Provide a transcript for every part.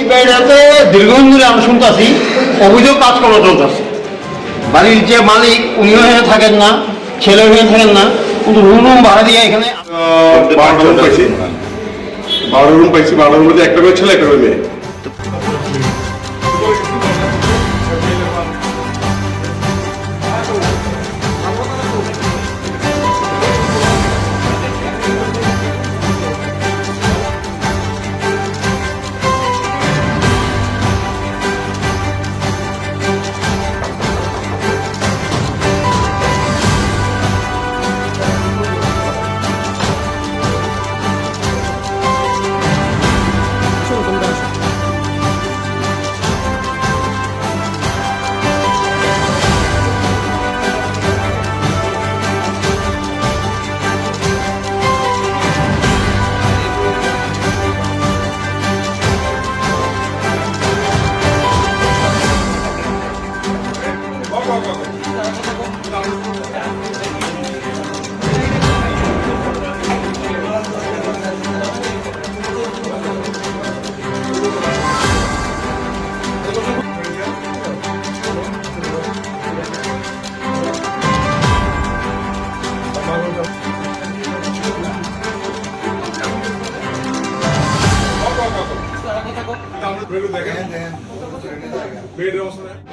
বাড়িটাতে দীর্ঘদিন ধরে আমরা শুনতেছি অভিযোগ কাজকর্ম চলতেছে। বাড়ির যে মালিক উনিও এখানে থাকেন না, ছেলেও এখানে থাকেন না, কিন্তু রুম ভাড়া দিয়ে এখানে 12টা রুম পাইছি। 12টা রুমের মধ্যে একটা করে ছেলে, একটা করে মেয়ে।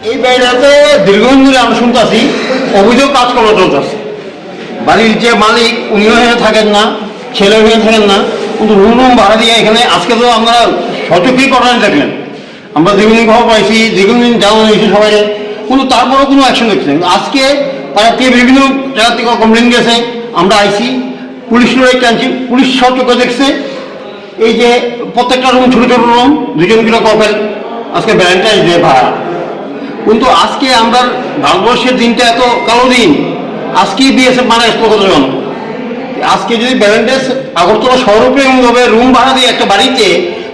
এই বাড়িটাতে দীর্ঘদিন ধরে আমরা শুনতেছি অভিযোগ কাজকর্ম চলতেছে। বাড়ির যে মালিক উনিও এখানে থাকেন না, ছেলেও এখানে থাকেন না, কিন্তু রুম ভাড়া দিয়ে এখানে আজকে তো আমরা সচক্ষেই ঘটনা দেখলেন। আমরা দীর্ঘদিন খবর পাইছি, দীর্ঘদিন জানানো হয়েছে সবাই, কিন্তু তারপরেও কোনো অ্যাকশন দেখছেন। আজকে তারা বিভিন্ন জায়গা থেকে কমপ্লেন গেছে, আমরা আইসি পুলিশের টানছি, পুলিশ সচক্ষে দেখছে। এই যে প্রত্যেকটা রুম ছোটো ছোটো রুম, 2 কিলো কপেল আজকে ভ্যালেন্টাইন্স ডে ভাড়া। কিন্তু আজকে আমরা ভারতবর্ষের দিনটা এত কালো দিন, আজকেই বিএসএফ মারা গেছে কতজন। আজকে যদি ভ্যালেন্টাইন্স আগরতলা শহরকে এমনভাবে রুম ভাড়া দিয়ে একটা বাড়িতে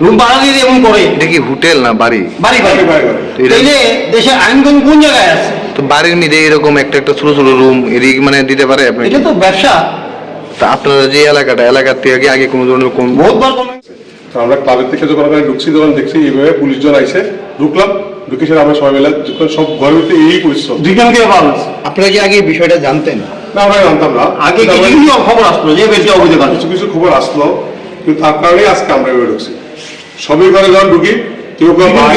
রুম ভাড়া দিয়ে এমন করে, এটা কি হোটেল না বাড়ি? বাড়ি বাড়ি তাইলে দেশে আইনকানুন কোন জায়গায় আছে? তো বাড়ির মধ্যে এরকম একটা ছোট ছোট রুম এদিক মানে দিতে পারে আপনি? এটা তো ব্যবসা। তা আপনারা যে এলাকার থেকে আগে কোনো ধরনের কোন বহুতবার কমে। তো আমরা ক্লাবের থেকে যখন ওখানে ঢুকছি, তখন দেখছি এইভাবে পুলিশজন আইসে, ঢুকলাম, ঢুকে সেটা আমরা সবাই মিলে সব ঘরের ভিতরে এই পরিশ্রম। 2 জনকে পাওয়া। আপনারা কি আগে বিষয়টা জানতেন? না, আমরা জানতাম না। আগে কিছু খবর আসলো যে বেশি অভিযোগ আছে, কিছু কিছু খবর আসলো, কিন্তু তার কারণেই আজকে আমরা এভাবে ঢুকছি। সবই ঘরে যখন ঢুকি, কেউ কেউ ভাই,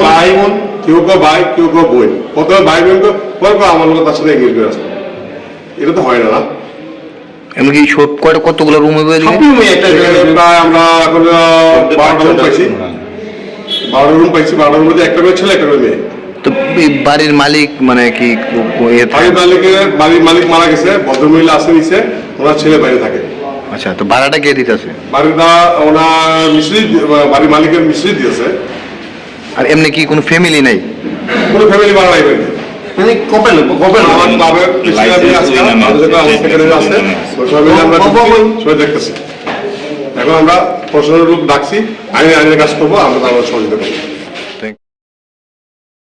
ভাই বোন, কেউ কেউ ভাই, কেউ কেউ বোন। প্রথমে ভাই বোন পরে আমার লোক তার সাথে এঙ্গেজ করে আসতো। এটা তো হয় না। এমনকি কতগুলো রুম হবে? প্রায় আমরা এখন 12টা রুম পাইছি। 12টা রুম পাইছি। 12টার মধ্যে একটা করে ছেলে, একটা করে মেয়ে। তো বাড়ির মালিক মানে কি? বাড়ির মালিক মারা গেছে, ভদ্রমহিলা আছে নিচে, ওনার ছেলে বাইরে থাকে। আচ্ছা, তো ভাড়াটা কে দিতেছে? বাড়িটা ওনার মিস্ত্রি, বাড়ির মালিকের মিস্ত্রি দিয়েছে। আর এমনি কি কোনো ফ্যামিলি নাই? কোনো ফ্যামিলি ভাড়া নাই বাড়িতে। কপেল আমার বাবার সেক্রেটারি আছে, সবাই দেখতেছি। এখন আমরা প্রশাসনের লোক ডাকছি, আইনের কাজ করবো, আমরা সহযোগিতা করবো।